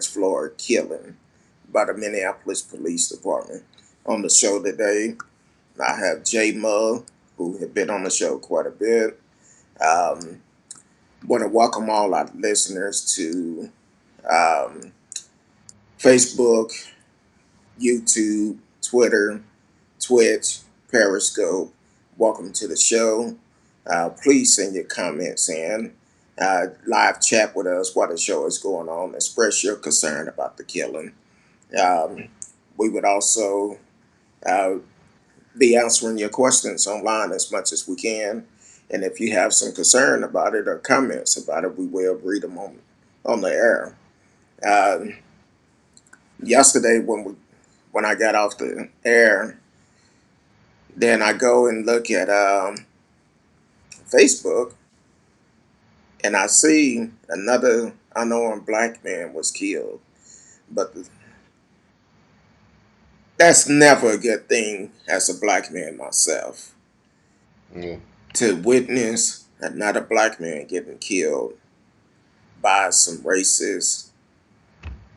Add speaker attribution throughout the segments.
Speaker 1: floor killing by the Minneapolis Police Department. On the show today, I have Jay Mugg, who have been on the show quite a bit. Um, Want to welcome all our listeners to um, Facebook, YouTube, Twitter, Twitch, Periscope. Welcome to the show. Please send your comments in. Live chat with us while the show is going on. Express your concern about the killing. Um, we would also uh, be answering your questions online as much as we can. And if you have some concern about it or comments about it, we will read them on the air. Um, Yesterday, when I got off the air, then I go and look at Facebook, and I see another unarmed black man was killed. But that's never a good thing as a black man myself
Speaker 2: Yeah.
Speaker 1: to witness another black man getting killed by some racist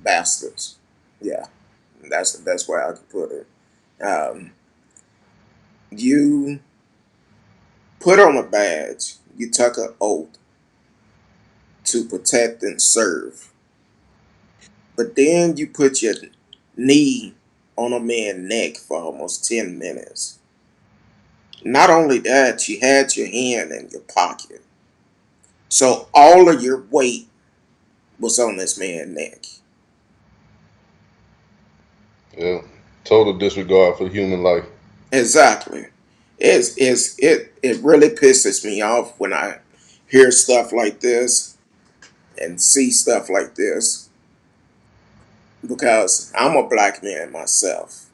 Speaker 1: bastards. Yeah, that's the best way I could put it. Um, you put on a badge, you took an oath to protect and serve, but then you put your knee on a man's neck for almost 10 minutes. Not only that, you had your hand in your pocket. So all of your weight was on this man's neck.
Speaker 2: Yeah. Total disregard for human life.
Speaker 1: Exactly. It really pisses me off when I hear stuff like this and see stuff like this because I'm a black man myself.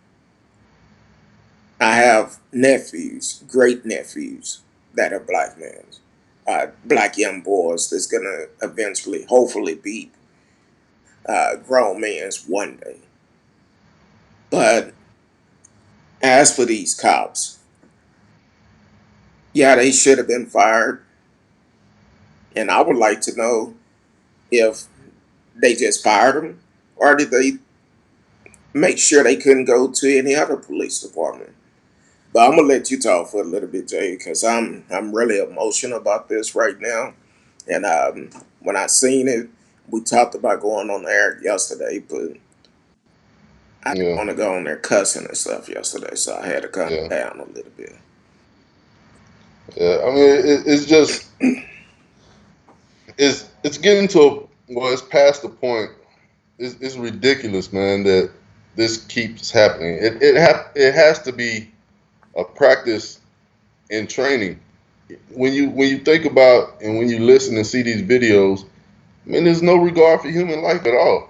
Speaker 1: I have nephews, great nephews that are black men, black young boys that's gonna eventually, hopefully, be grown men one day. But as for these cops, yeah, they should have been fired, and I would like to know if they just fired them or did they make sure they couldn't go to any other police department. But I'm gonna let you talk for a little bit, Jay, because I'm really emotional about this right now. And when I seen it, we talked about going on the air yesterday, but I didn't
Speaker 2: Yeah.
Speaker 1: want to go on there cussing and stuff yesterday, so I had to calm
Speaker 2: Yeah.
Speaker 1: down a little bit.
Speaker 2: Yeah. I mean, it's just it's getting to well, it's past the point. It's ridiculous, man, that this keeps happening. It has to be a practice in training. When you think about and when you listen and see these videos, I mean, there's no regard for human life at all.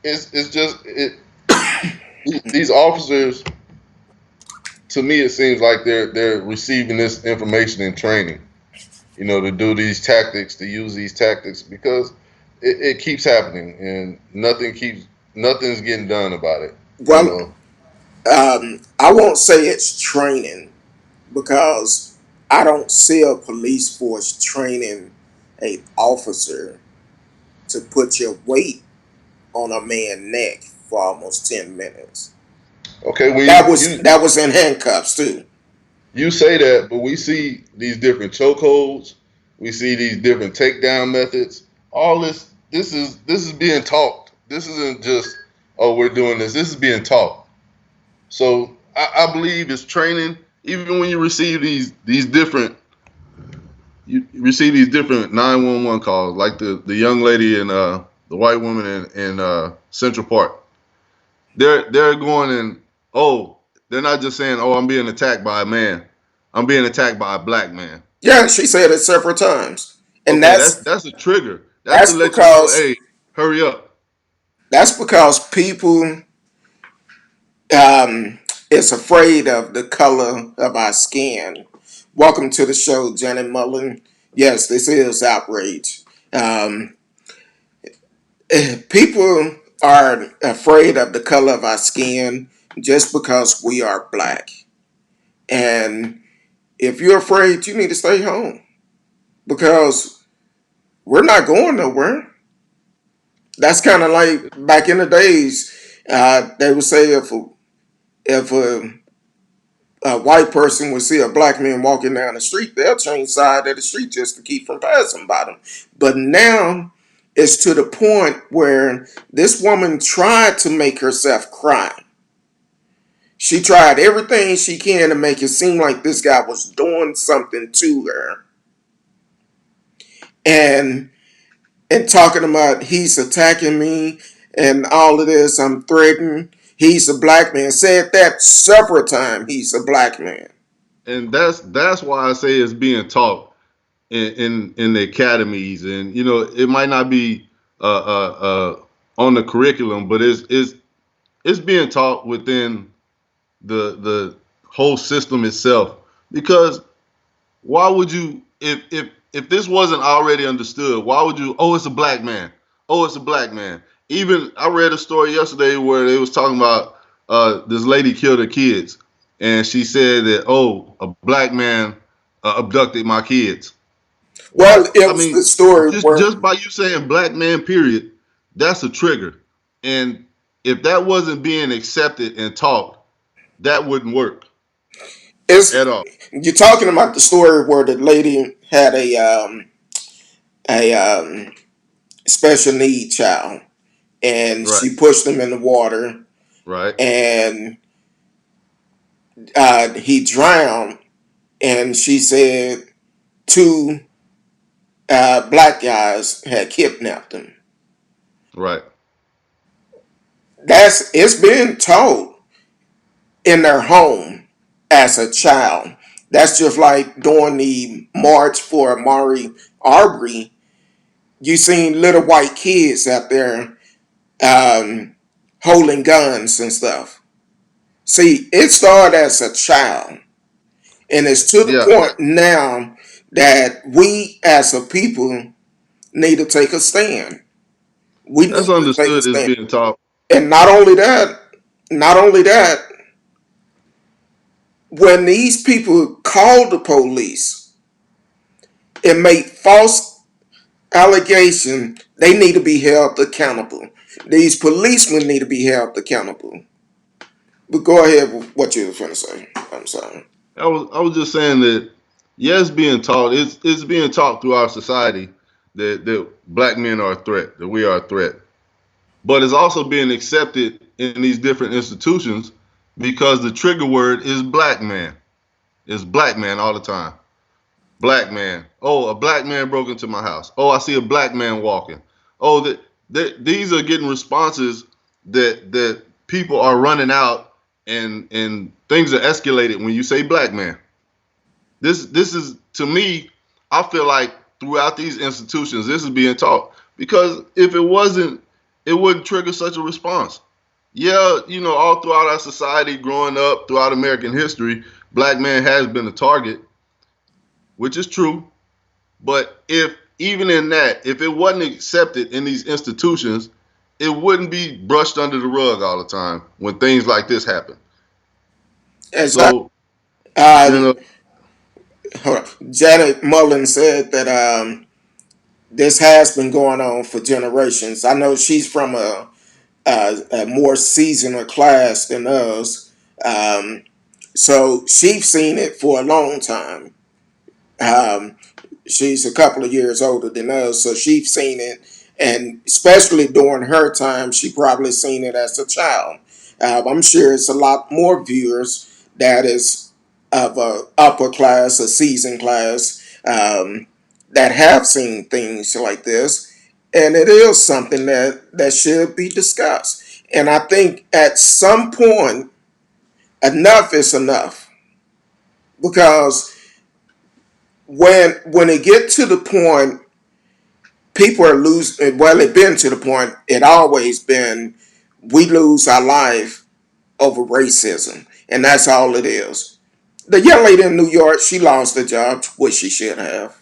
Speaker 2: It's just these officers. To me, it seems like they're receiving this information in training. To do these tactics, to use these tactics because it keeps happening and nothing's getting done about it. You
Speaker 1: Well,
Speaker 2: know.
Speaker 1: I won't say it's training because I don't see a police force training a officer to put your weight on a man's neck for almost 10 minutes.
Speaker 2: Okay, when
Speaker 1: That
Speaker 2: you
Speaker 1: was
Speaker 2: you
Speaker 1: that was in handcuffs too.
Speaker 2: you say that, but we see these different chokeholds, we see these different takedown methods. All this is being taught. This isn't just oh we're doing this. This is being taught. So I believe it's training. Even when you receive these different 911 calls, like the young lady and the white woman in Central Park. They're going and oh they're not just saying oh I'm being attacked by a man, I'm being attacked by a black man.
Speaker 1: Yeah, she said it several times, and
Speaker 2: Okay, that's a trigger. That's to
Speaker 1: that's
Speaker 2: let you know,
Speaker 1: because
Speaker 2: hey, hurry up.
Speaker 1: that's because people um, is afraid of the color of our skin. Welcome to the show, Janet Mullen. Yes, this is outrage. Um, People are afraid of the color of our skin just because we are black. And if you're afraid, you need to stay home because we're not going nowhere. That's kind of like back in the days. They would say if a white person would see a black man walking down the street, they'll change side of the street just to keep from passing by them. But now it's to the point where this woman tried to make herself cry. She tried everything she can to make it seem like this guy was doing something to her. And talking about he's attacking me and all of this, I'm threatened. He's a black man. Said that several times. He's a black man.
Speaker 2: And that's why I say it's being taught in the academies, and it might not be on the curriculum, but it's being taught within the whole system itself. Because why would you, if this wasn't already understood, why would you? Oh, it's a black man. Oh, it's a black man. Even I read a story yesterday where they was talking about this lady killed her kids, and she said that, oh, a black man abducted my kids.
Speaker 1: Well,
Speaker 2: What?
Speaker 1: it
Speaker 2: I
Speaker 1: was
Speaker 2: mean,
Speaker 1: the story where
Speaker 2: just by you saying black man, period, that's a trigger. And if that wasn't being accepted and taught, that wouldn't work
Speaker 1: it's
Speaker 2: at all.
Speaker 1: you're talking about the story where the lady had a special need child, and
Speaker 2: Right,
Speaker 1: she pushed him in the water,
Speaker 2: right,
Speaker 1: and he drowned. And she said two black guys had kidnapped him.
Speaker 2: right.
Speaker 1: That's it's been told in their home as a child. That's just like during the march for Amari Arbery. You seen little white kids out there um, holding guns and stuff. See, it started as a child, and it's to the
Speaker 2: Yeah,
Speaker 1: point now that we as a people need to take a stand. We
Speaker 2: that's
Speaker 1: need to take a
Speaker 2: understood as
Speaker 1: stand.
Speaker 2: being taught.
Speaker 1: And not only that, when these people call the police and make false allegation, they need to be held accountable. These policemen need to be held accountable. But go ahead with what you were going to say. I'm sorry.
Speaker 2: I was just saying that yes, being taught, it's being taught through our society that black men are a threat, that we are a threat. But it's also being accepted in these different institutions because the trigger word is black man. It's black man all the time. Black man. Oh, a black man broke into my house. Oh, I see a black man walking. Oh, these are getting responses that people are running out, and things are escalated when you say black man. This is, to me, I feel like throughout these institutions this is being taught, because if it wasn't, it wouldn't trigger such a response. Yeah, all throughout our society, growing up throughout American history, black man has been a target, which is true. But if even in that, if it wasn't accepted in these institutions, it wouldn't be brushed under the rug all the time when things like this happen.
Speaker 1: As I,
Speaker 2: So, you
Speaker 1: um,
Speaker 2: know,
Speaker 1: hold on. Janet Mullen said that this has been going on for generations. I know she's from a more seasoned class than us. Um, so she's seen it for a long time. Um, she's a couple of years older than us, so she's seen it, and especially during her time, she probably seen it as a child. I'm sure it's a lot more viewers that is of a upper class, a seasoned class, that have seen things like this, and it is something that should be discussed. And I think at some point, enough is enough, because when it get to the point people are losing, well, it been to the point, it always been, we lose our life over racism, and that's all it is. The young lady in New York, she lost her job, which she should have,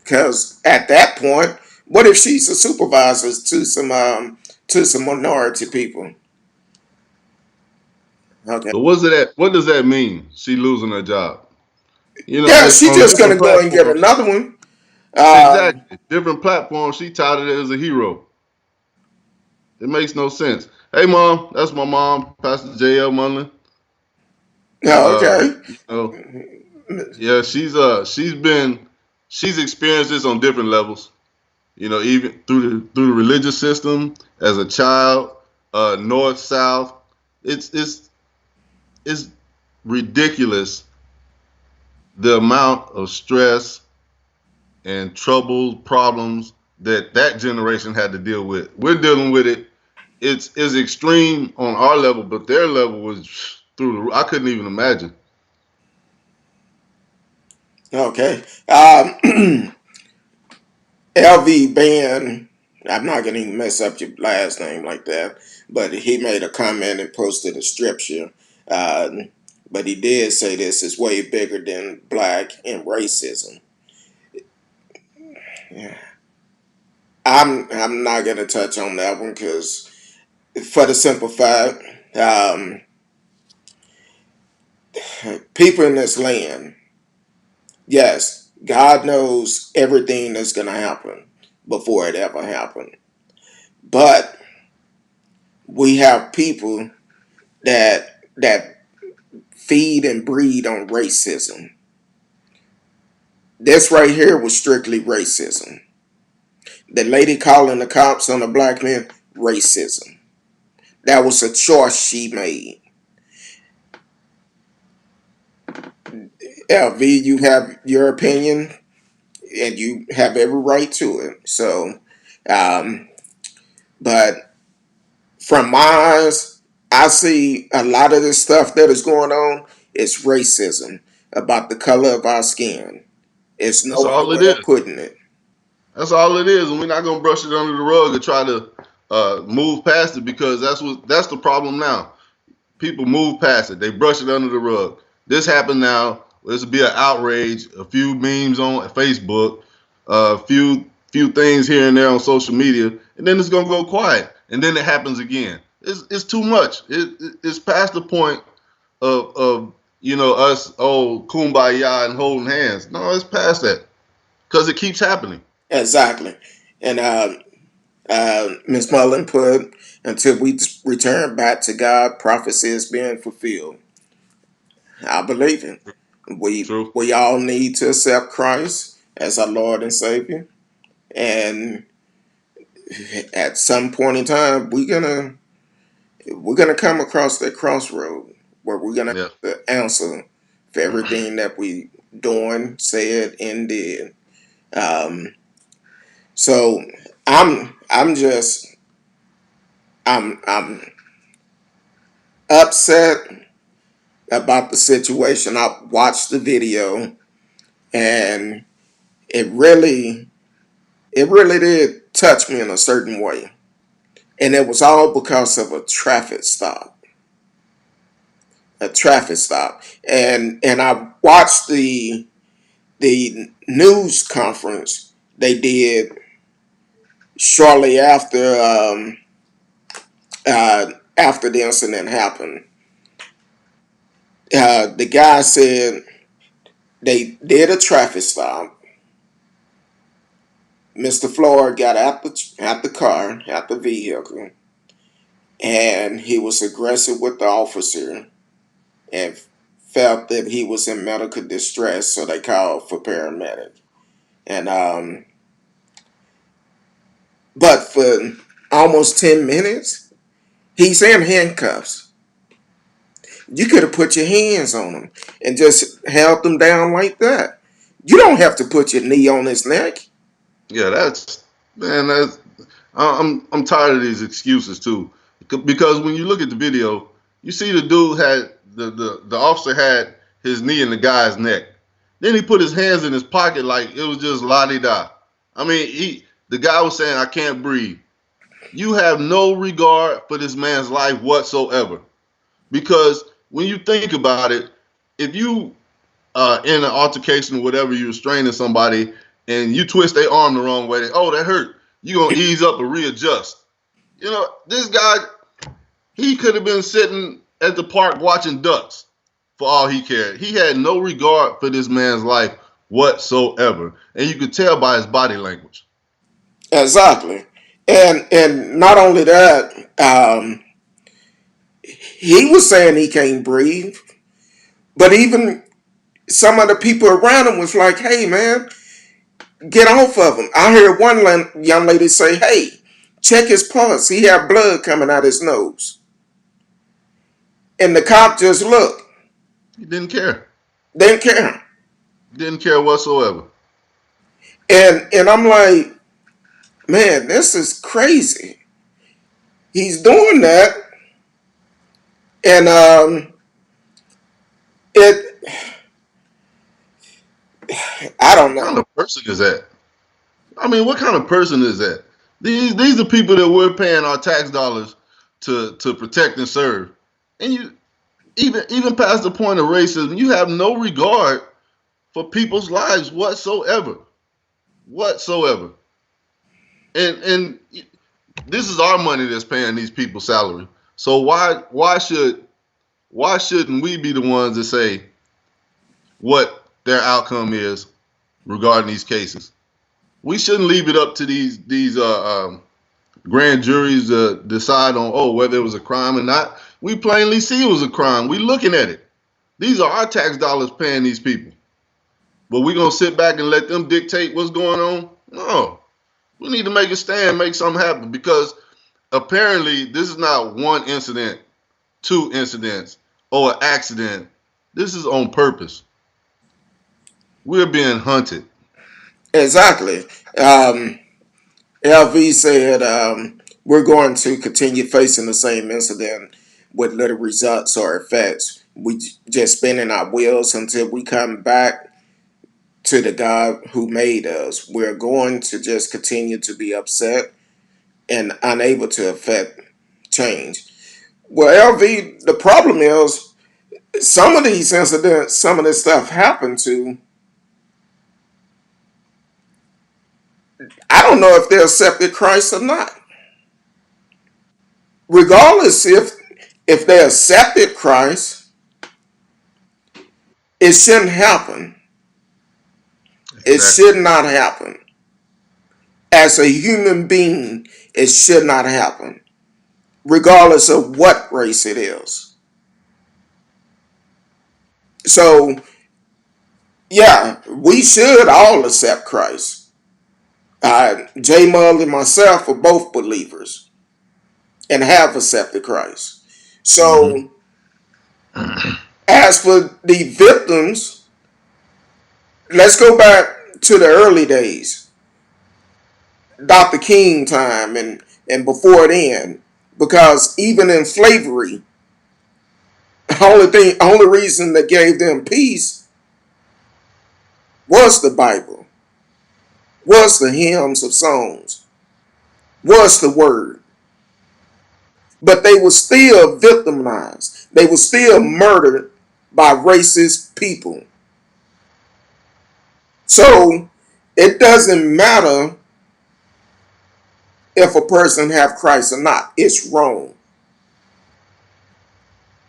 Speaker 1: because at that point, what if she's a supervisor to some minority people? Okay.
Speaker 2: but what does that mean? She losing her job?
Speaker 1: Yeah, she
Speaker 2: On
Speaker 1: just gonna
Speaker 2: different
Speaker 1: go and get
Speaker 2: platforms.
Speaker 1: another one. Um,
Speaker 2: Exactly. Different platforms, she touted it as a hero. It makes no sense. Hey, mom, that's my mom, Pastor J.L. Munlin.
Speaker 1: Oh, okay.
Speaker 2: You know, yeah, she's experienced this on different levels. You know, even through the religious system as a child, north, south. It's ridiculous the amount of stress and trouble problems that generation had to deal with. We're dealing with it. It's extreme on our level, but their level was through the roof. I couldn't even imagine.
Speaker 1: Okay. LV Band, I'm not going to mess up your last name like that, but he made a comment and posted a scripture. Uh, but he did say this is way bigger than black and racism. Yeah. I'm not going to touch on that one because, for the simple fact, um, people in this land, yes, God knows everything that's going to happen before it ever happened. But we have people that feed and breed on racism. This right here was strictly racism. The lady calling the cops on a black man, racism. That was a choice she made. LV, you have your opinion and you have every right to it. So, um, but from my eyes, I see a lot of this stuff that is going on is racism about the color of our skin. It's
Speaker 2: That's
Speaker 1: no other
Speaker 2: all it
Speaker 1: way of
Speaker 2: is.
Speaker 1: putting it.
Speaker 2: That's all it is, and we're not gonna brush it under the rug or try to move past it because that's the problem now. People move past it. They brush it under the rug. This happened now. This will be an outrage. A few memes on Facebook, a few things here and there on social media, and then it's gonna go quiet. And then it happens again. It's too much. It's past the point of us kumbaya and holding hands. No, it's past that because it keeps happening.
Speaker 1: Exactly. And Ms. Mullen put, until we return back to God, prophecy is being fulfilled. I believe it.
Speaker 2: True.
Speaker 1: We all need to accept Christ as our Lord and Savior. And at some point in time, we're gonna come across that crossroad where we're gonna
Speaker 2: Yeah.
Speaker 1: have to answer for everything that we doing, said, and did. Um, so I'm just I'm upset about the situation. I watched the video and it really it really did touch me in a certain way. And it was all because of a traffic stop. A traffic stop. And I watched the news conference they did shortly after the incident happened. The guy said they did a traffic stop. Mr. Floyd got out the car, out the vehicle, and he was aggressive with the officer and felt that he was in medical distress, so they called for paramedic. And but for almost 10 minutes, he's in handcuffs. You could have put your hands on him and just held him down like that. You don't have to put your knee on his neck.
Speaker 2: Yeah, that's man. I'm tired of these excuses too, because when you look at the video, you see the dude had the officer had his knee in the guy's neck. Then he put his hands in his pocket like it was just la di da. I mean, the guy was saying I can't breathe. You have no regard for this man's life whatsoever, because when you think about it, if you in an altercation or whatever, you're restraining somebody and you twist their arm the wrong way, oh, that hurt. You're going to ease up and readjust. You know, this guy, he could have been sitting at the park watching ducks for all he cared. He had no regard for this man's life whatsoever. And you could tell by his body language.
Speaker 1: Exactly. And not only that, he was saying he can't breathe, but even some of the people around him was like, "Hey, man, get off of him." I heard one young lady say, "Hey, check his pulse. He had blood coming out his nose." And the cop just looked,
Speaker 2: He didn't care.
Speaker 1: didn't care.
Speaker 2: Didn't care whatsoever.
Speaker 1: And I'm like, man, this is crazy. He's doing that, and it. I don't
Speaker 2: What kind
Speaker 1: know.
Speaker 2: of person is that? I mean, what kind of person is that? These are people that we're paying our tax dollars to protect and serve. And you even past the point of racism, you have no regard for people's lives whatsoever. Whatsoever. And this is our money that's paying these people salary. So why shouldn't we be the ones that say what their outcome is regarding these cases? We shouldn't leave it up to these grand juries to decide on whether it was a crime or not. We plainly see it was a crime. We looking at it. These are our tax dollars paying these people. But we gonna sit back and let them dictate what's going on? No. We need to make a stand, make something happen because apparently this is not one incident, two incidents, or an accident. This is on purpose. We're being hunted.
Speaker 1: Exactly. Um, LV said, we're going to continue facing the same incident with little results or effects. We just spinning our wheels until we come back to the God who made us. We're going to just continue to be upset and unable to affect change. Well, LV, the problem is some of these incidents, some of this stuff happened to, I don't know if they accepted Christ or not. Regardless if they accepted Christ, it shouldn't happen. It
Speaker 2: Exactly.
Speaker 1: should not happen. As a human being, it should not happen, regardless of what race it is. So, yeah, we should all accept Christ. J. Mull and myself are both believers and have accepted Christ.
Speaker 2: Mm-hmm.
Speaker 1: So, as for the victims, let's go back to the early days, Dr. King time and before then, because even in slavery, only reason that gave them peace was the Bible, was the hymns of songs, was the word. But they were still victimized. They were still murdered by racist people. So it doesn't matter if a person have Christ or not. It's wrong.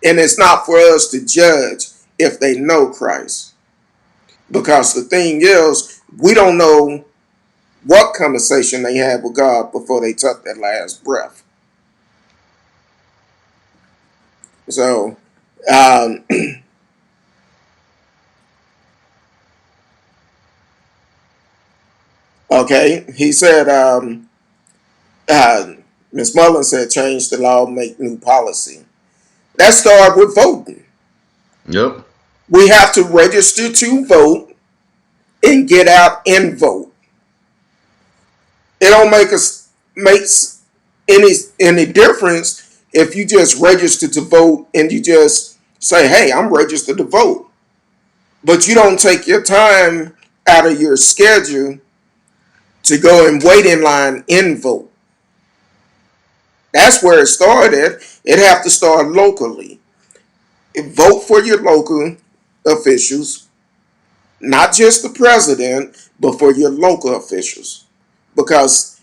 Speaker 1: And it's not for us to judge if they know Christ. Because the thing is, we don't know what conversation they had with God before they took that last breath. So, um, okay, he said, uh, Ms. Mullen said, change the law, make new policy. That started with voting.
Speaker 2: Yep.
Speaker 1: We have to register to vote and get out and vote. It don't makes any difference if you just register to vote and you just say, "Hey, I'm registered to vote," but you don't take your time out of your schedule to go and wait in line and vote. That's where it started. It have to start locally. Vote for your local officials, not just the president, but for your local officials, because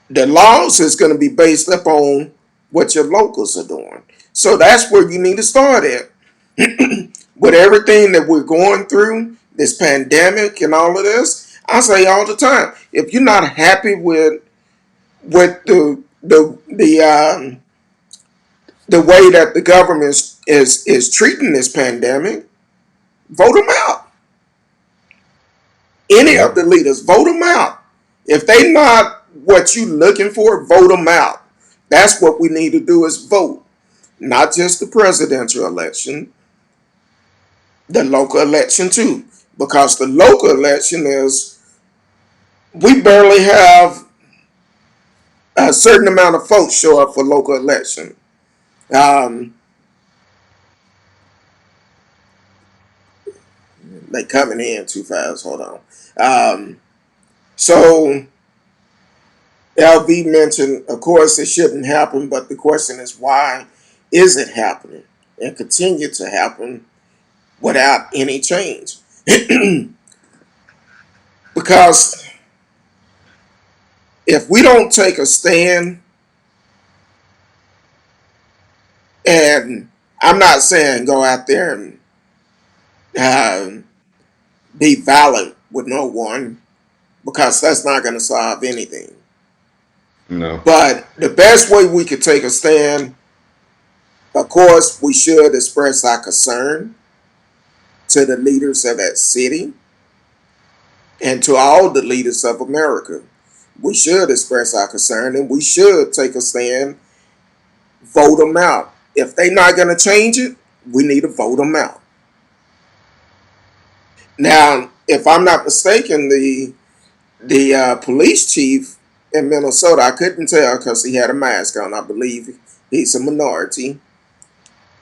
Speaker 1: the laws is going to be based upon what your locals are doing. So that's where you need to start at. With everything that we're going through, this pandemic and all of this, I say all the time, if you're not happy with with the way that the government is treating this pandemic, vote them out. Any of
Speaker 2: Yep.
Speaker 1: the leaders, vote them out. If they not what you looking for, vote them out. That's what we need to do is vote, not just the presidential election, the local election too, because the local election is we barely have a certain amount of folks show up for local election. Um, they coming in too fast. Hold on. So LV mentioned, of course, it shouldn't happen, but the question is why is it happening and continue to happen without any change? Because if we don't take a stand, and I'm not saying go out there and uh, be violent with no one, because that's not going to solve anything.
Speaker 2: No.
Speaker 1: But the best way we could take a stand, of course, we should express our concern to the leaders of that city and to all the leaders of America. We should express our concern and we should take a stand, vote them out. If they're not going to change it, we need to vote them out. Now, if I'm not mistaken, the police chief in Minnesota, I couldn't tell because he had a mask on. I believe he's a minority,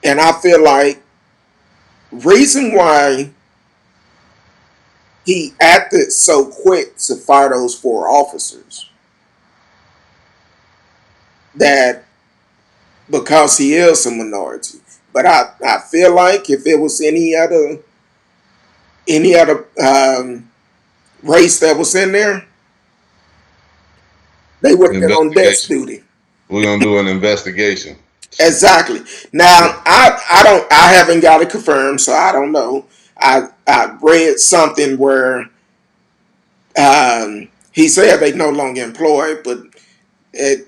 Speaker 1: and I feel like reason why he acted so quick to fire those four officers that because he is a minority. But I feel like if it was any other race that was in there, they would have been on death
Speaker 2: Investigation.
Speaker 1: duty.
Speaker 2: We're gonna do an investigation.
Speaker 1: Exactly. Now I haven't got it confirmed, so I don't know. I read something where he said they no longer employed, but it,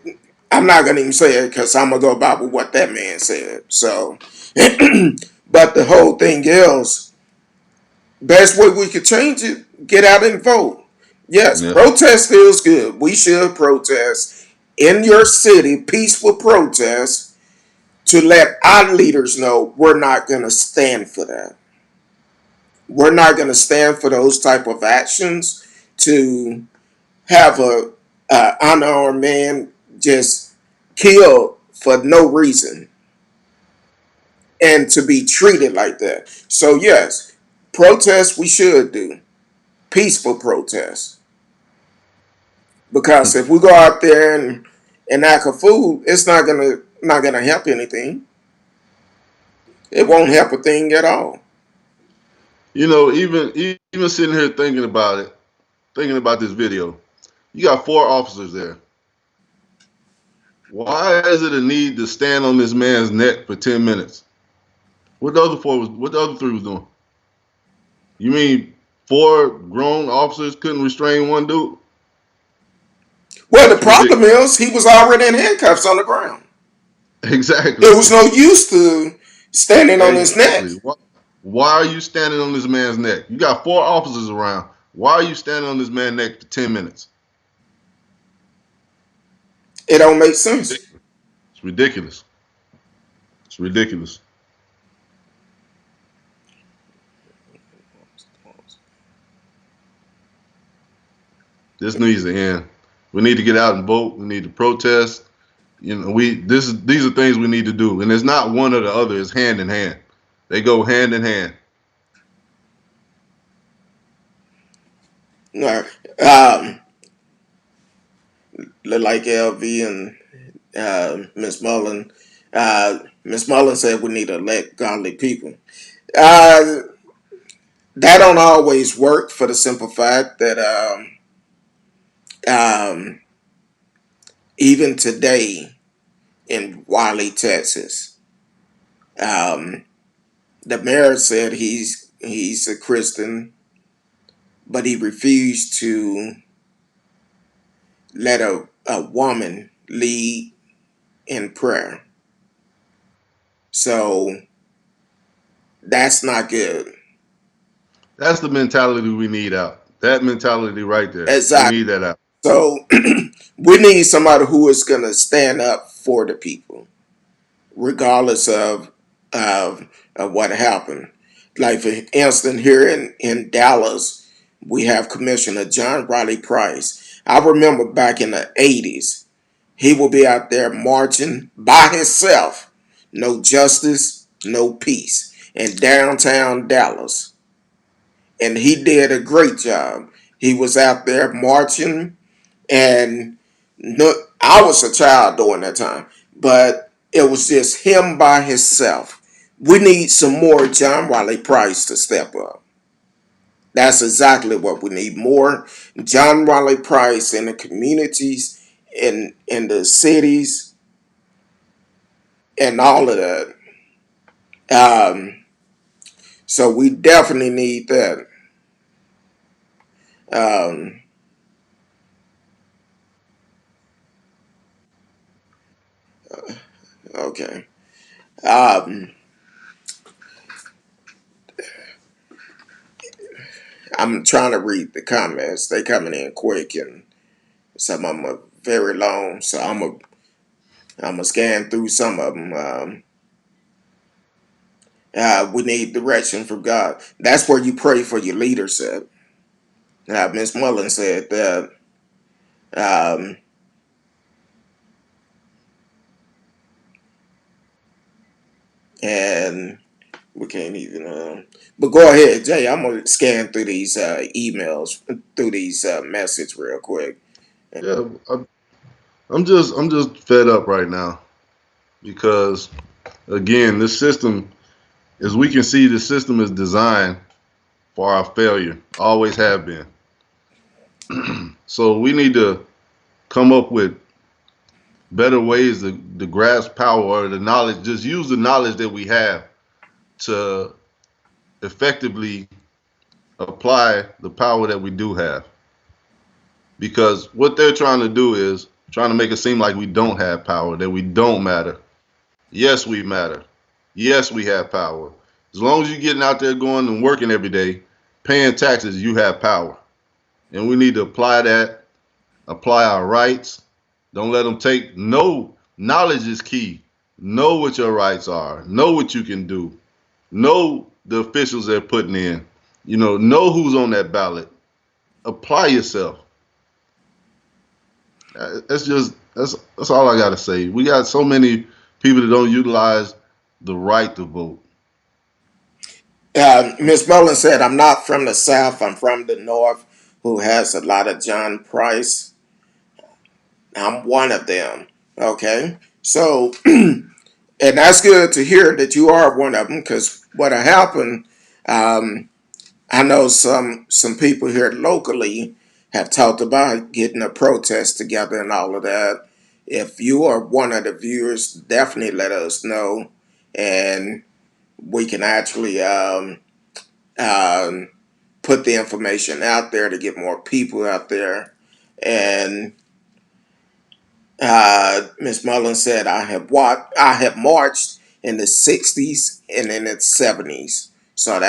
Speaker 1: I'm not gonna even say it because I'm gonna go by with what that man said. So, but the whole thing is, best way we could change it, get out and vote. Yes,
Speaker 2: Yeah.
Speaker 1: protest feels good. We should protest in your city, peaceful protest to let our leaders know we're not going to stand for that. We're not going to stand for those type of actions to have a unarmed man just killed for no reason and to be treated like that. So yes, protests we should do peaceful protests because if we go out there and act a fool, it's not gonna help anything. It won't help a thing at all.
Speaker 2: Even sitting here thinking about it, thinking about this video, you got four officers there. Why is it a need to stand on this man's neck for 10 minutes? What the other three was doing? You mean four grown officers couldn't restrain one dude?
Speaker 1: Well, the
Speaker 2: It's
Speaker 1: problem
Speaker 2: ridiculous.
Speaker 1: is he was already in handcuffs on the ground.
Speaker 2: Exactly.
Speaker 1: There was no use to standing on his neck.
Speaker 2: Exactly. Why are you standing on this man's neck? You got four officers around. Why are you standing on this man's neck for 10 minutes?
Speaker 1: It don't make sense.
Speaker 2: It's ridiculous. It's ridiculous. This needs to end. We need to get out and vote. We need to protest. These are things we need to do, and it's not one or the other. It's hand in hand. They go hand in hand.
Speaker 1: No, um, like LV and Miss Mullen. Miss Mullen said we need to elect godly people. Uh, that don't always work for the simple fact that um, even today in Wiley, Texas, um, the mayor said he's a Christian, but he refused to let a woman lead in prayer. So that's not good.
Speaker 2: That's the mentality we need out. That mentality right there. We
Speaker 1: Exactly.
Speaker 2: need that out.
Speaker 1: So we need somebody who is going to stand up for the people, regardless of what happened. Like for instance, here in Dallas, we have Commissioner John Riley Price. I remember back in the '80s, he will be out there marching by himself, no justice, no peace, in downtown Dallas, and he did a great job. He was out there marching, and no, I was a child during that time, but it was just him by himself. We need some more John Wiley Price to step up. That's exactly what we need. More John Wiley Price in the communities, in the cities, and all of that. Um, so we definitely need that. Um, okay. Um, I'm trying to read the comments. They coming in quick, and some of them are very long. So I'm gonna scan through some of them. We need direction from God. That's where you pray for your leaders. At. Miss Mullen said that. Um, and we can't even. But go ahead, Jay. I'm gonna scan through these emails, through these messages real quick.
Speaker 2: Yeah, I'm just fed up right now because again, this system, as we can see, the system is designed for our failure. Always have been. So we need to come up with better ways to grasp power or the knowledge. Just use the knowledge that we have to effectively apply the power that we do have. Because what they're trying to do is trying to make it seem like we don't have power, that we don't matter. Yes, we matter. Yes, we have power. As long as you're getting out there going and working every day, paying taxes, you have power. And we need to apply that, apply our rights. Don't let them take. No, knowledge is key. Know what your rights are. Know what you can do. Know the officials they're putting in. Know who's on that ballot. Apply yourself. That's all I gotta say. We got so many people that don't utilize the right to vote.
Speaker 1: Miss Mullen said, "I'm not from the South. I'm from the North, who has a lot of John Price. I'm one of them." Okay, so and that's good to hear that you are one of them. Because what happened, um, I know some people here locally have talked about getting a protest together and all of that. If you are one of the viewers, definitely let us know, and we can actually um, put the information out there to get more people out there. And Miss Mullen said, I have marched in the '60s and in the '70s. So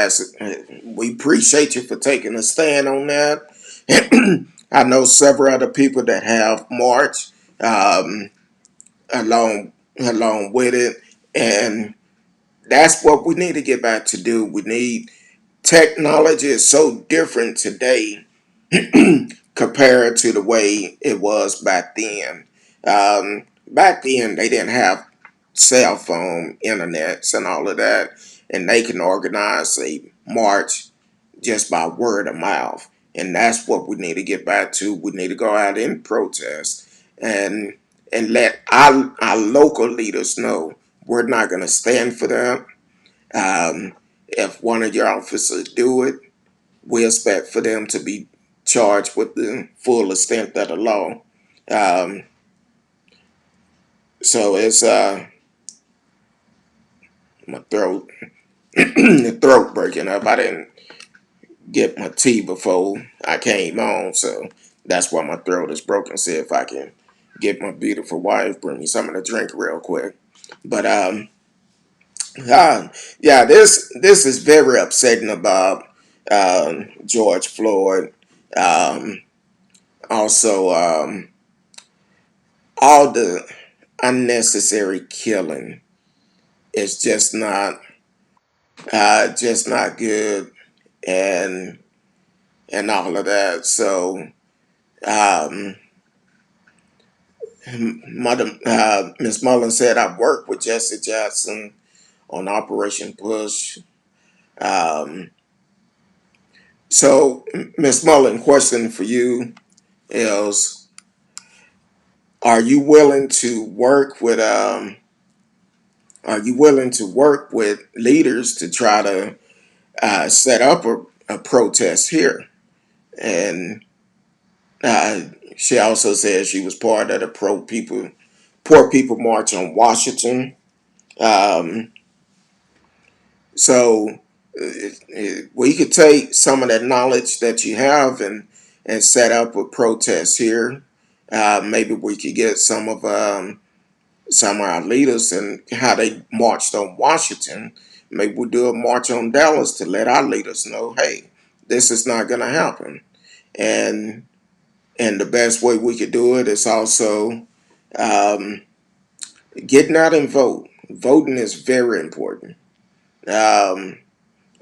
Speaker 1: we appreciate you for taking a stand on that. I know several other people that have marched um, along with it, and that's what we need to get back to do. We need technology is so different today compared to the way it was back then. Back then, they didn't have cell phone, internets, and all of that, and they can organize a march just by word of mouth. And that's what we need to get back to. We need to go out and protest and let our local leaders know we're not going to stand for them. If one of your officers do it, we expect for them to be charged with the full extent of the law. Um, so it's my throat, the throat breaking up. I didn't get my tea before I came on, so that's why my throat is broken. See if I can get my beautiful wife bring me something to drink real quick. But uh, yeah, this is very upsetting about George Floyd. Um, also, all the unnecessary killing is just not good, and all of that. So, um, Mother Miss Mullen said I worked with Jesse Jackson on Operation Push. Um, so, Miss Mullen, question for you is: Are you willing to work with Are you willing to work with leaders to try to set up a protest here? And uh, she also said she was part of the Poor People March on Washington. Um, so we could take some of that knowledge that you have and set up a protest here. Maybe we could get some of our leaders and how they marched on Washington. Maybe we'll do a march on Dallas to let our leaders know, hey, this is not going to happen. And the best way we could do it is also um, getting out and vote. Voting is very important. Um,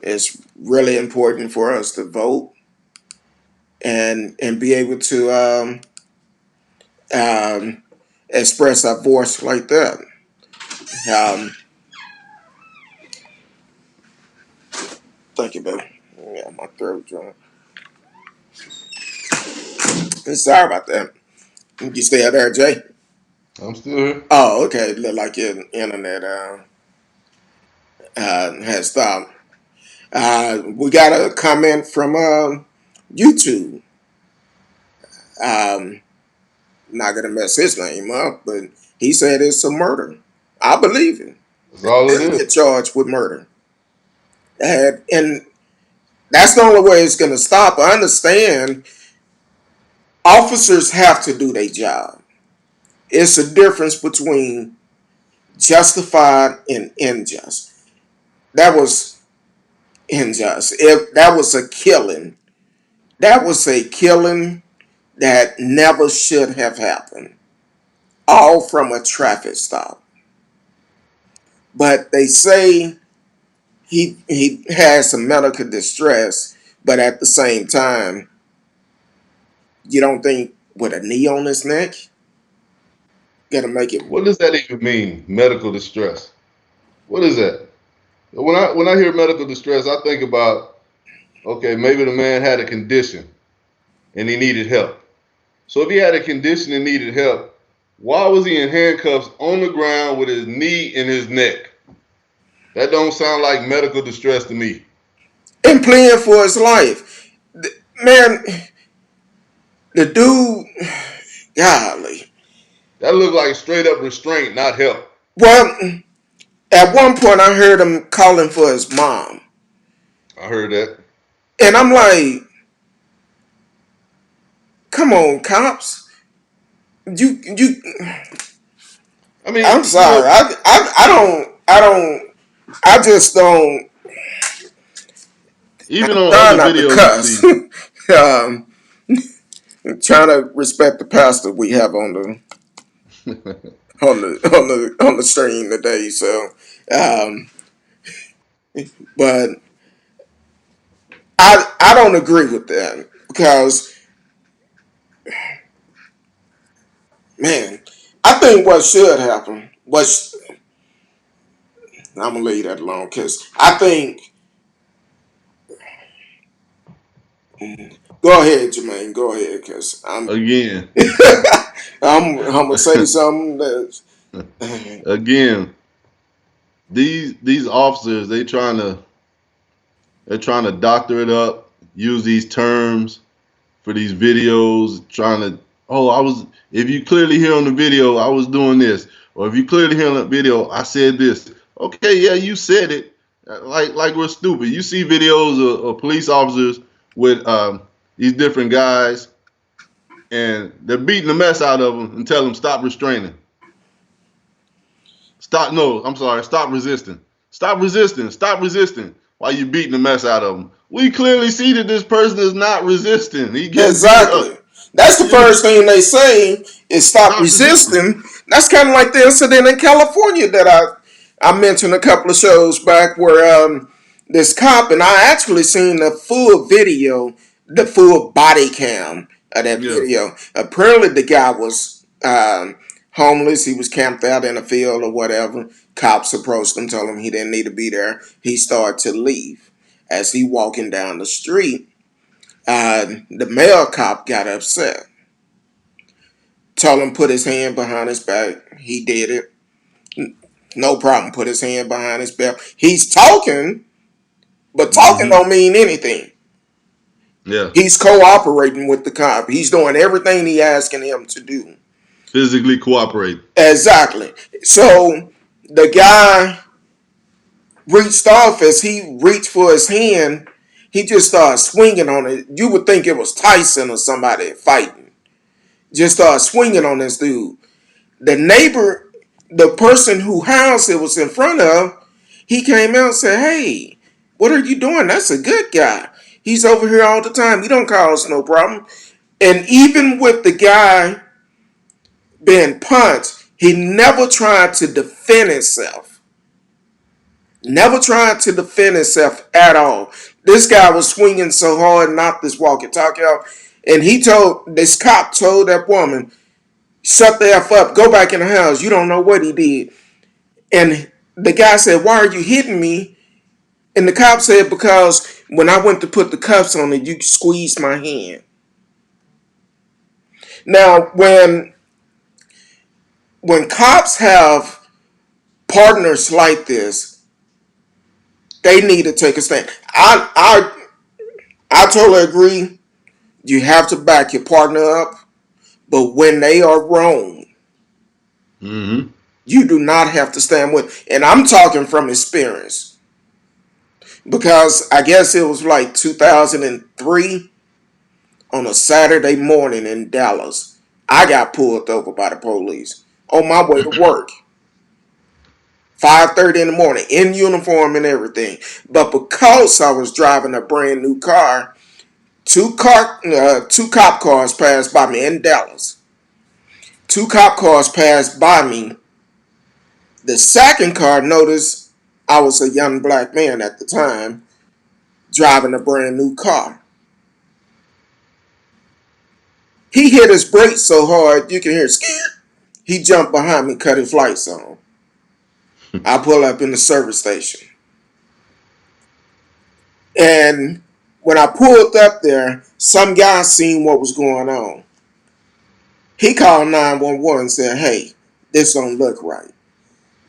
Speaker 1: it's really important for us to vote and be able to um, express our voice like that. Um, Thank you, baby. Yeah, my throat dry. Sorry about that. You still there, Jay?
Speaker 2: I'm still here.
Speaker 1: Oh, okay. Look like your internet has stopped. We got a comment from YouTube. Um, Not gonna mess his name up, but he said it's a murder. I believe it.
Speaker 2: That's all it
Speaker 1: They'll
Speaker 2: is.
Speaker 1: get charged with murder, and that's the only way it's gonna stop. I understand officers have to do their job. It's a difference between justified and unjust. That was unjust. If that was a killing, that was a killing that never should have happened. All from a traffic stop. But they say he has some medical distress, but at the same time, you don't think with a knee on his neck, gonna make it.
Speaker 2: What does that even mean? Medical distress. What is that? When I hear medical distress, I think about, okay, maybe the man had a condition and he needed help. So if he had a condition and needed help, why was he in handcuffs on the ground with his knee in his neck? That don't sound like medical distress to me.
Speaker 1: And playing for his life. Man, the dude, golly.
Speaker 2: That looked like straight up restraint, not help.
Speaker 1: Well, at one point I heard him calling for his mom.
Speaker 2: I heard that.
Speaker 1: And I'm like, come on, cops. You
Speaker 2: I mean,
Speaker 1: I'm sorry. I just don't
Speaker 2: even on
Speaker 1: try
Speaker 2: other
Speaker 1: not to
Speaker 2: videos you
Speaker 1: cuss.
Speaker 2: see,
Speaker 1: um, Trying to respect the pastor we have on the stream today. So, um, but I don't agree with that because man, I think what should happen. I'm gonna leave that alone because I think. Go ahead, Jermaine. Go ahead, because
Speaker 2: again,
Speaker 1: I'm gonna say something that
Speaker 2: again, these officers they're trying to doctor it up, use these terms for these videos, trying to, oh, I was, if you clearly hear on the video, I was doing this, or if you clearly hear on the video, I said this. Okay, yeah, you said it. Like we're stupid. You see videos of police officers with these different guys, and they're beating the mess out of him and tell him stop restraining. Stop. No, I'm sorry. Stop resisting. Stop resisting. Stop resisting. While you beating the mess out of him, we clearly see that this person is not resisting. He getting beat up.
Speaker 1: Exactly. That's the
Speaker 2: You know,
Speaker 1: first thing they say is stop
Speaker 2: stop resisting.
Speaker 1: resisting. That's kind of like the incident in California that I mentioned a couple of shows back where this cop, and I actually seen the full video, the full body cam of that
Speaker 2: Yeah.
Speaker 1: video. Apparently the guy was homeless. He was camped out in a field or whatever. Cops approached him, told him he didn't need to be there. He started to leave. As he walking down the street, the male cop got upset. Told him put his hand behind his back. He did it. No problem. Put his hand behind his back. He's talking, but talking
Speaker 2: Mm-hmm.
Speaker 1: don't mean anything.
Speaker 2: Yeah.
Speaker 1: He's cooperating with the cop. He's doing everything he asking him to do.
Speaker 2: Physically cooperate.
Speaker 1: Exactly. So the guy reached off as he reached for his hand. He just started swinging on it. You would think it was Tyson or somebody fighting. Just started swinging on this dude. The neighbor, the person who house it was in front of, he came out and said, "Hey, what are you doing? That's a good guy. He's over here all the time. He don't cause no problem." And even with the guy being punched, he never tried to defend himself. Never tried to defend himself at all. This guy was swinging so hard, knocked this walkie-talkie out, and this cop told that woman, "Shut the F up. Go back in the house. You don't know what he did." And the guy said, "Why are you hitting me?" And the cop said, "Because when I went to put the cuffs on it, you squeezed my hand." Now, when cops have partners like this, they need to take a stand. I totally agree. You have to back your partner up, but when they are wrong,
Speaker 2: Mm-hmm.
Speaker 1: you do not have to stand with. And I'm talking from experience because I guess it was like 2003 on a Saturday morning in Dallas. I got pulled over by the police on my way to work. 5:30 in the morning, in uniform and everything. But because I was driving a brand new car, two cop cars passed by me in Dallas. Two cop cars passed by me. The second car noticed I was a young black man at the time driving a brand new car. He hit his brakes so hard you can hear scared. He jumped behind me, cut his lights on. I pull up in the service station. And when I pulled up there, some guy seen what was going on. He called 911 and said, "Hey, this don't look right.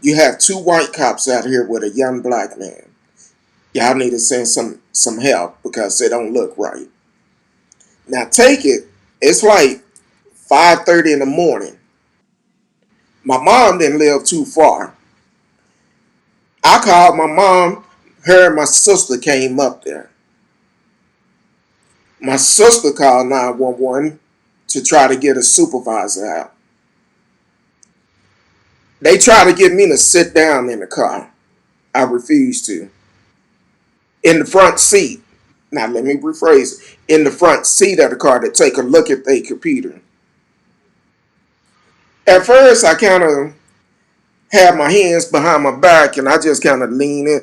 Speaker 1: You have two white cops out here with a young black man. Y'all need to send some help because they don't look right." Now take it, it's like 5:30 in the morning. My mom didn't live too far. I called my mom, her and my sister came up there. My sister called 911 to try to get a supervisor out. They tried to get me to sit down in the car. I refused to. In the front seat. Now let me rephrase it. In the front seat of the car to take a look at their computer. At first, I kind of had my hands behind my back and I just kind of leaned in.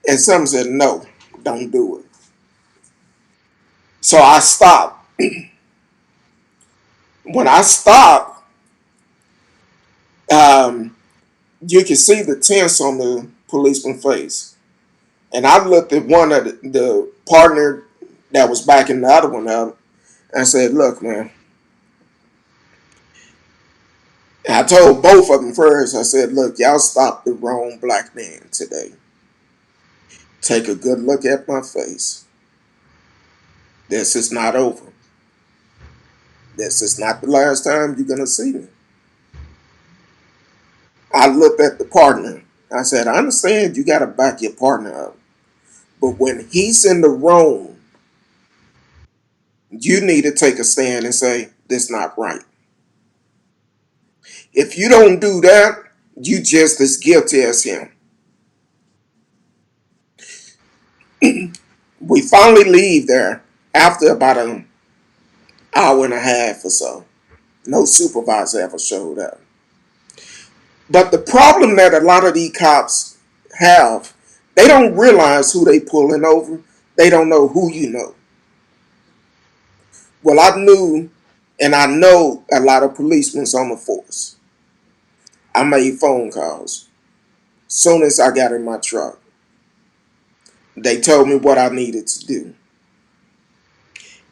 Speaker 1: And some said, "No, don't do it." So I stopped. When I stopped, um, you could see the tense on the policeman's face. And I looked at one of the partner that was backing the other one up. And I said, "Look, man." And I told both of them first, I said, "Look, y'all stopped the wrong black man today. Take a good look at my face. This is not over. This is not the last time you're going to see me." I looked at the partner. I said, "I understand you got to back your partner up. But when he's in the wrong, you need to take a stand and say, That's not right. If you don't do that, you just as guilty as him. We finally leave there after about an hour and a half or so. No supervisor ever showed up. But the problem that a lot of these cops have, they don't realize who they pulling over. They don't know who you know. Well, I knew and I know a lot of policemen on the force. I made phone calls. Soon as I got in my truck, they told me what I needed to do.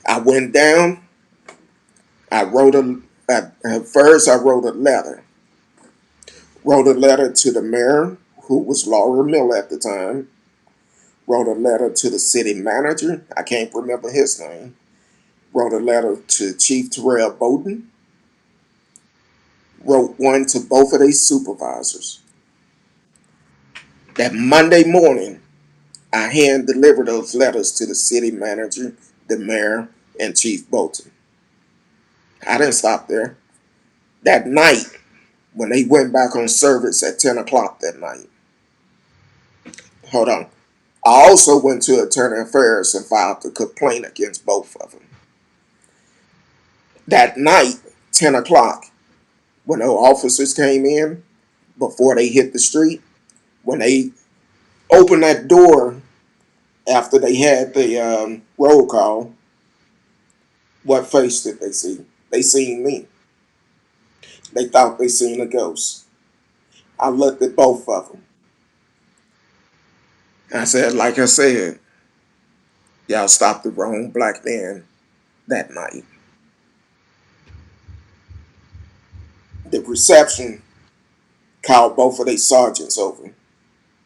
Speaker 1: I went down. I wrote at first I wrote a letter. Wrote a letter to the mayor, who was Laura Miller at the time. Wrote a letter to the city manager. I can't remember his name. Wrote a letter to Chief Terrell Bowden. Wrote one to both of their supervisors. That Monday morning, I hand delivered those letters to the city manager, the mayor, and Chief Bolton. I didn't stop there. That night, when they went back on service at 10 o'clock that night, hold on, I also went to Attorney Affairs and filed a complaint against both of them. That night, 10 o'clock, when the officers came in, before they hit the street, when they opened that door after they had the roll call, what face did they see? They seen me. They thought they seen a ghost. I looked at both of them. I said, like I said, y'all stopped the wrong black man that night. The reception called both of their sergeants over,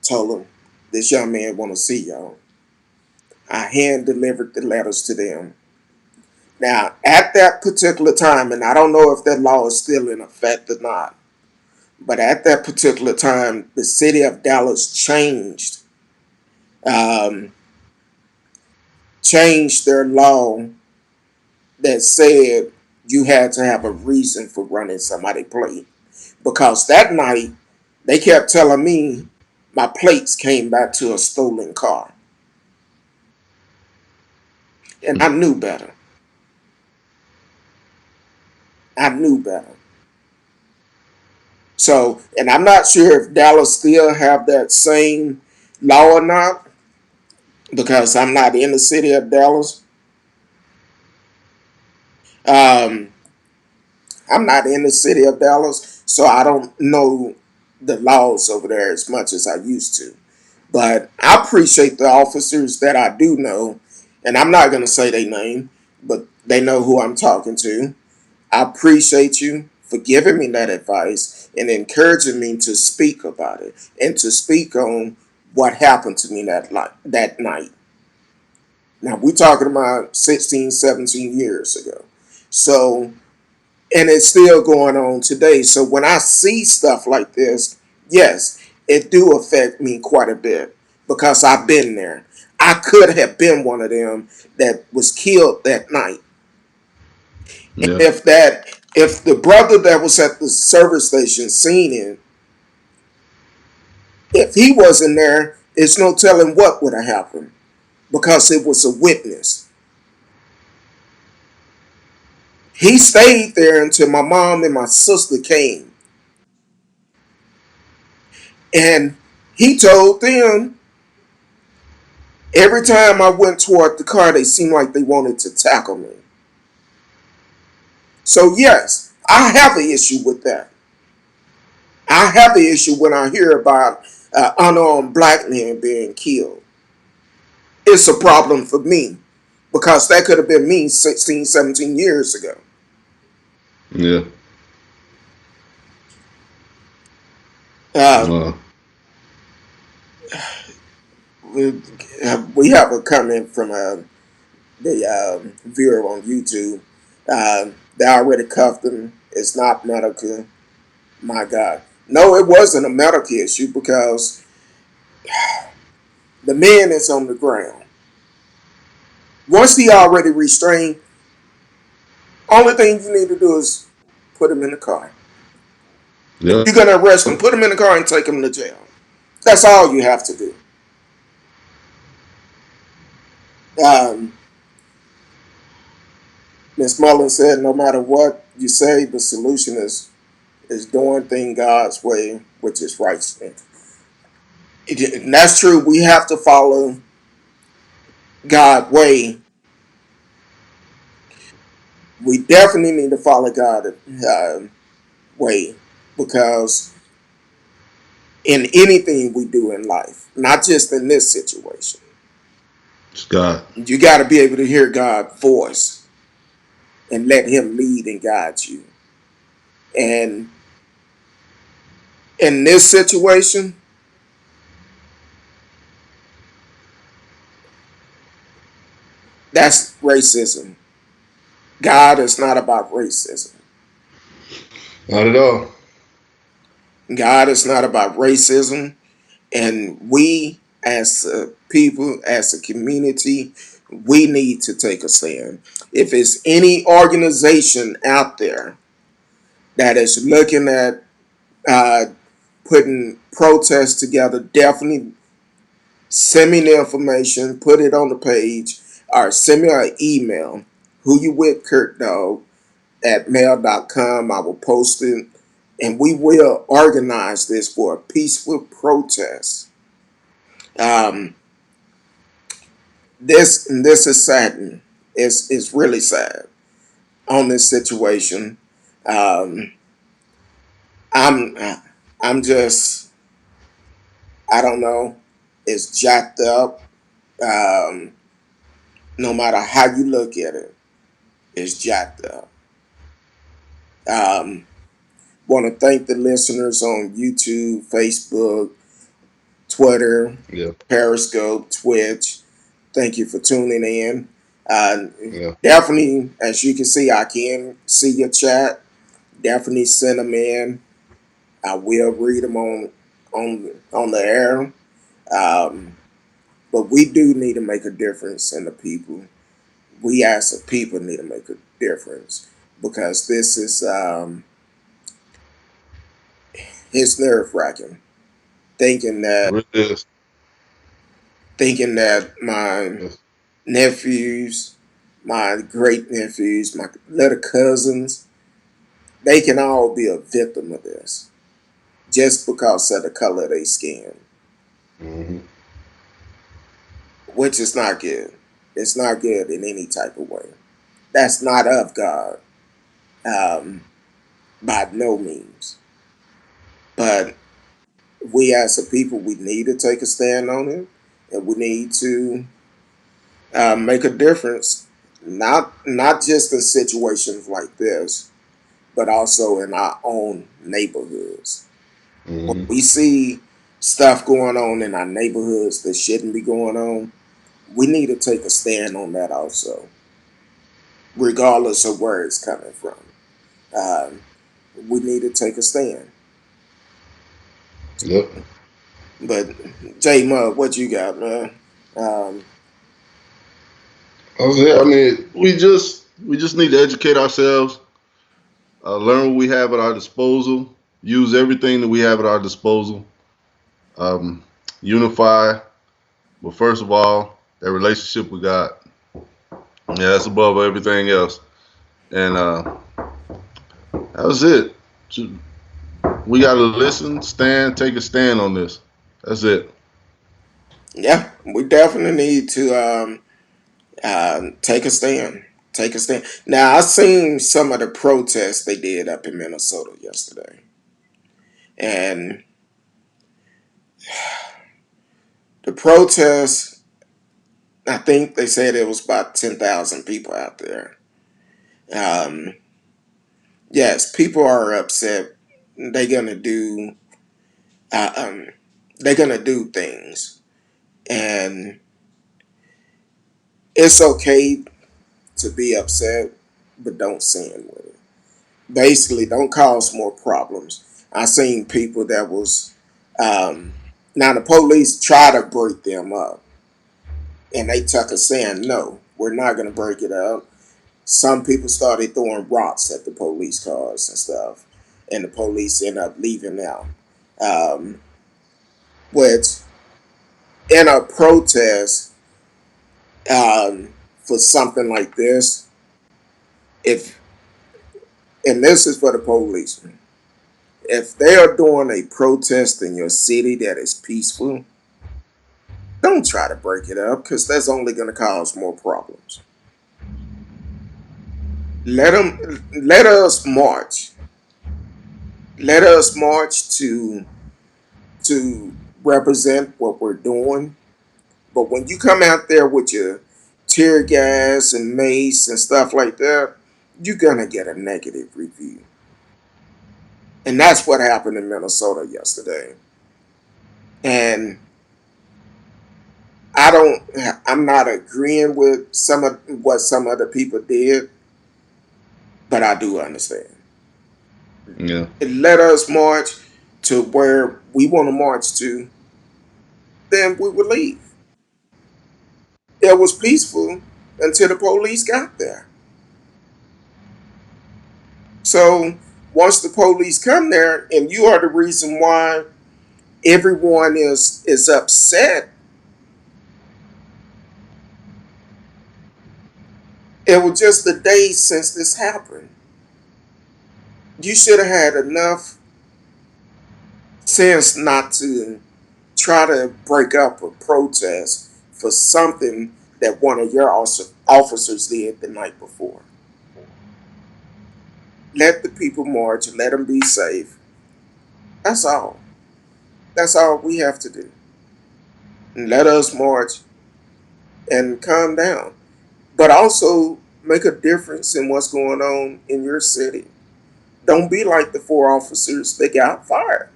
Speaker 1: told them, this young man want to see y'all. I hand delivered the letters to them. Now, at that particular time, and I don't know if that law is still in effect or not, but at that particular time, the city of Dallas um, changed their law that said you had to have a reason for running somebody plate. Because that night, they kept telling me my plates came back to a stolen car. And I knew better. I knew better. So, and I'm not sure if Dallas still have that same law or not, because I'm not in the city of Dallas. Um, I'm not in the city of Dallas, so I don't know the laws over there as much as I used to. But I appreciate the officers that I do know, and I'm not going to say their name, but they know who I'm talking to. I appreciate you for giving me that advice and encouraging me to speak about it and to speak on what happened to me that night. Now, we're talking about 16, 17 years ago. So, and it's still going on today. So when I see stuff like this, yes, it do affect me quite a bit because I've been there. I could have been one of them that was killed that night.
Speaker 2: Yeah.
Speaker 1: If the brother that was at the service station seen it, if he wasn't there, it's no telling what would have happened because it was a witness. He stayed there until my mom and my sister came, and he told them every time I went toward the car, they seemed like they wanted to tackle me. So yes, I have an issue with that. I have an issue when I hear about unarmed black men being killed. It's a problem for me because that could have been me 16, 17 years ago.
Speaker 2: Yeah.
Speaker 1: Uh,
Speaker 2: Wow.
Speaker 1: we have a comment from the viewer on YouTube. They already cuffed him. It's not medical. My God. No, it wasn't a medical issue because the man is on the ground. Once he already restrained, Only thing you need to do is put them in the car. If
Speaker 2: Yep.
Speaker 1: you're gonna arrest them, put them in the car and take them to jail. That's all you have to do. Um, Miss Mullen said, no matter what you say, the solution is doing things God's way, which is right. And that's true. We have to follow God's way. We definitely need to follow God's way because in anything we do in life, not just in this situation,
Speaker 2: It's God.
Speaker 1: you got to be able to hear God's voice and let Him lead and guide you. And in this situation, that's racism. God is not about racism.
Speaker 2: Not at all.
Speaker 1: God is not about racism. And we, as a people, as a community, we need to take a stand. If it's any organization out there that is looking at uh, putting protests together, definitely send me the information, put it on the page, or send me an email. Who you with, Kurt Dog, at mail.com. I will post it. And we will organize this for a peaceful protest. Um, this is saddening. It's really sad on this situation. Um, I'm I'm just I don't know. It's jacked up. Um, no matter how you look at it, it's jacked up. Um, Want to thank the listeners on YouTube, Facebook, Twitter,
Speaker 2: Yeah.
Speaker 1: Periscope, Twitch. Thank you for tuning in. Uh,
Speaker 2: Yeah.
Speaker 1: Definitely, as you can see, I can see your chat. Definitely send them in. I will read them on the air. Um, but we do need to make a difference in the people. We as a people need to make a difference because this is it's nerve wracking. Thinking
Speaker 2: It
Speaker 1: that
Speaker 2: really is.
Speaker 1: my
Speaker 2: Yes.
Speaker 1: nephews, my great nephews, my little cousins, they can all be a victim of this just because of the color of their skin,
Speaker 2: Hmm.
Speaker 1: which is not good. It's not good in any type of way. That's not of God, um, by no means. But we as a people, we need to take a stand on it, and we need to make a difference. Not just in situations like this, but also in our own neighborhoods. When
Speaker 2: Hmm.
Speaker 1: we see stuff going on in our neighborhoods that shouldn't be going on, we need to take a stand on that also, regardless of where it's coming from. Um, we need to take a stand.
Speaker 2: Yep.
Speaker 1: But J Mud, what you got, man? Um,
Speaker 2: I was there. I mean, we just need to educate ourselves, learn what we have at our disposal, use everything that we have at our disposal, um, unify. But first of all, that relationship with God, yeah, that's above everything else. And that was it. We got to listen, stand, take a stand on this. That's it.
Speaker 1: yeah, we definitely need to take a stand. Take a stand. Now, I seen some of the protests they did up in Minnesota yesterday, and the protests. I think they said it was about 10,000 people out there. Um, yes, people are upset. They're gonna do. Uh, um, they're gonna do things, and it's okay to be upset, but don't sin with it. Basically, don't cause more problems. I seen people that was now the police try to break them up, and they took a saying, "No, we're not gonna break it up. Some people started throwing rocks at the police cars and stuff, and the police end up leaving now. Um, which in a protest for something like this, if and this is for the police, if they are doing a protest in your city that is peaceful, don't try to break it up because that's only going to cause more problems. Let us march. Let us march to represent what we're doing. But when you come out there with your tear gas and mace and stuff like that, you're gonna get a negative review. And that's what happened in Minnesota yesterday. And I don't I'm not agreeing with some of what some other people did, but I do understand.
Speaker 2: Yeah.
Speaker 1: Let us march to where we want to march to, then we would leave. It was peaceful until the police got there. So once the police come there and you are the reason why everyone is upset, it was just the days since this happened. You should have had enough sense not to try to break up a protest for something that one of your officers did the night before. Let the people march, let them be safe. That's all. That's all we have to do. And let us march and calm down. But also make a difference in what's going on in your city. Don't be like the four officers that got fired.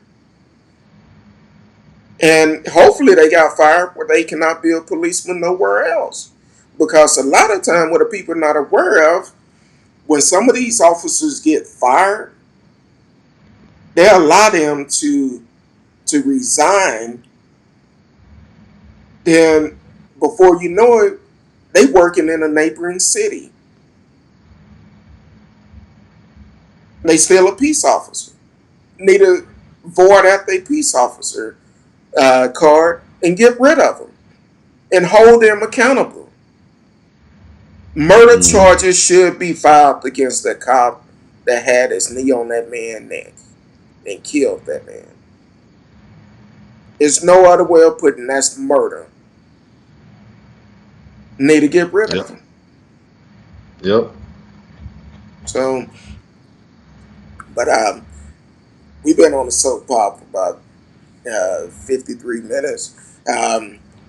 Speaker 1: And hopefully they got fired where they cannot be a policeman nowhere else. Because a lot of time what the people are not aware of, when some of these officers get fired, they allow them to resign. Then before you know it, they working in a neighboring city. They still a peace officer. Need to void out their peace officer card and get rid of them and hold them accountable. Murder
Speaker 2: Mm.
Speaker 1: charges should be filed against the cop that had his knee on that man's neck and killed that man. There's no other way of putting that's murder. Need to get rid of
Speaker 2: Yep.
Speaker 1: him.
Speaker 2: Yep.
Speaker 1: So, but we've been on the soap pop about 53 minutes.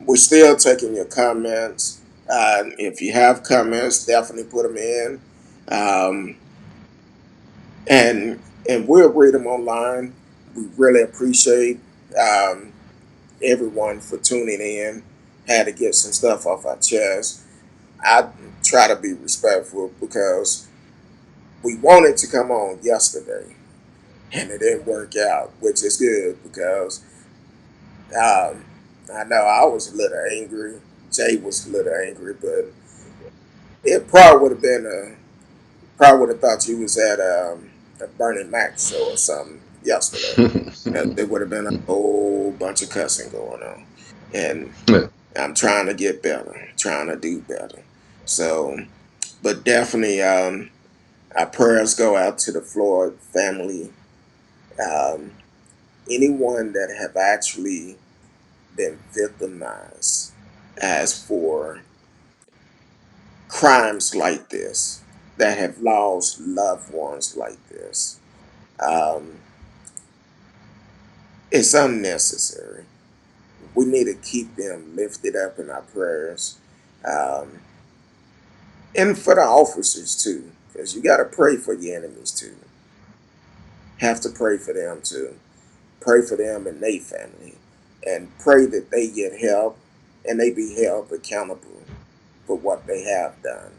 Speaker 1: We're still taking your comments. If you have comments, definitely put them in. Um, and we'll read them online. We really appreciate um, everyone for tuning in. Had to get some stuff off our chest. I try to be respectful because we wanted to come on yesterday and it didn't work out, which is good because um, I know I was a little angry. Jay was a little angry, but it probably would have been a probably would have thought you was at a Bernie Mac show or something yesterday. There would have been a whole bunch of cussing going on, and
Speaker 2: Yeah.
Speaker 1: I'm trying to get better, trying to do better. So, but definitely, our prayers go out to the Floyd family. Um, anyone that have actually been victimized as for crimes like this, that have lost loved ones like this. Um, it's unnecessary. We need to keep them lifted up in our prayers. Um, and for the officers too, because you got to pray for your enemies too. Have to pray for them too. Pray for them and their family, and pray that they get help and they be held accountable for what they have done.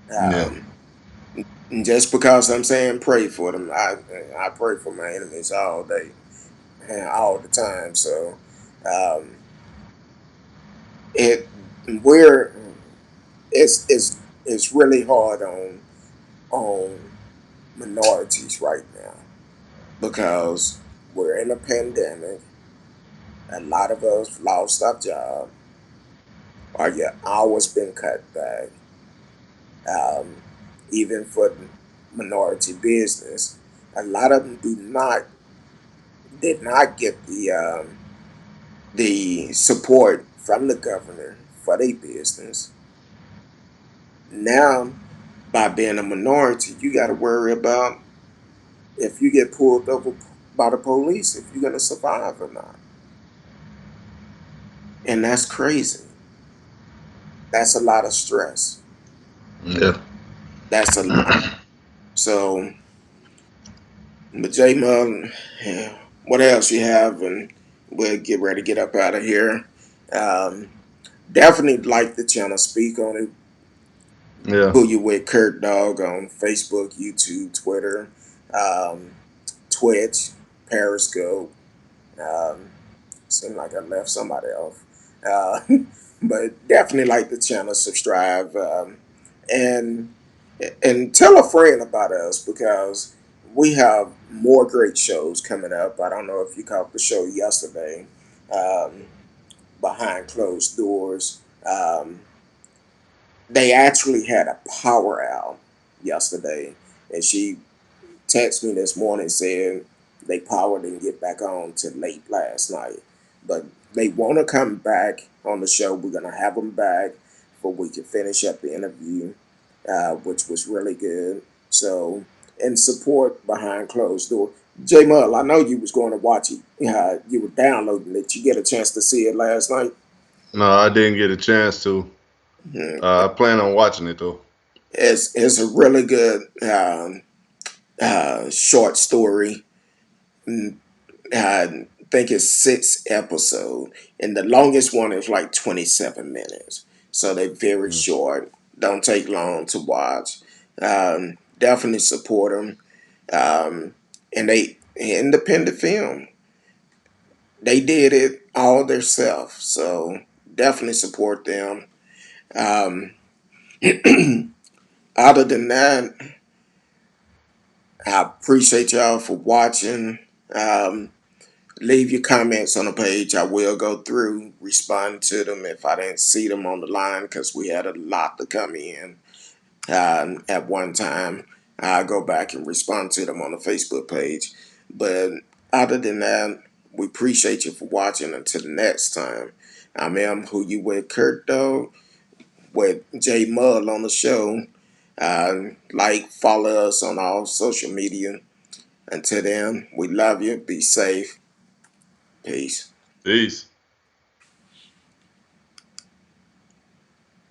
Speaker 2: Yeah.
Speaker 1: Um, just because I'm saying pray for them, I pray for my enemies all day, and all the time. So um, it we're it's it's really hard on minorities right now because we're in a pandemic. A lot of us lost our job, or your hours been cut back. Um, Even for minority business, a lot of them did not get the support from the governor for their business. Now, by being a minority, you got to worry about if you get pulled over by the police, if you're gonna survive or not, and that's crazy. That's a lot of stress.
Speaker 2: Yeah.
Speaker 1: That's a lot. So, but J Mug, yeah, what else you have? And we'll get ready to get up out of here. Um, Definitely like the channel. Speak on it.
Speaker 2: Yeah.
Speaker 1: Who you with? Kurt Dog on Facebook, YouTube, Twitter, um, Twitch, Periscope. Um, Seemed like I left somebody off. Uh, but definitely like the channel, subscribe, and and tell a friend about us because we have more great shows coming up. I don't know if you caught the show yesterday, um, behind closed doors. They actually had a power out yesterday, and she text me this morning saying they power didn't get back on till late last night. But they want to come back on the show. We're going to have them back for we can finish up the interview, which was really good. So, in support behind closed door. J Mull, I know you was going to watch it. You were downloading it. You get a chance to see it last night.
Speaker 2: No, I didn't get a chance to.
Speaker 1: Mhm.
Speaker 2: I plan on watching it though.
Speaker 1: It's a really good short story. Mm, I think it's 6 episodes, and the longest one is like 27 minutes. So they're very
Speaker 2: Mm.
Speaker 1: short. Don't take long to watch. Definitely support them. And they independent film. They did it all themselves. So definitely support them. Um, Other than that, I appreciate y'all for watching. Um, Leave your comments on the page. I will go through, respond to them if I didn't see them on the line because we had a lot to come in at one time. I'll go back and respond to them on the Facebook page. But other than that, we appreciate you for watching. Until the next time, I'm M. Who you with, Kurt, though, with J Mull on the show. Like, follow us on all social media. Until then, we love you. Be safe. Peace.
Speaker 2: Peace.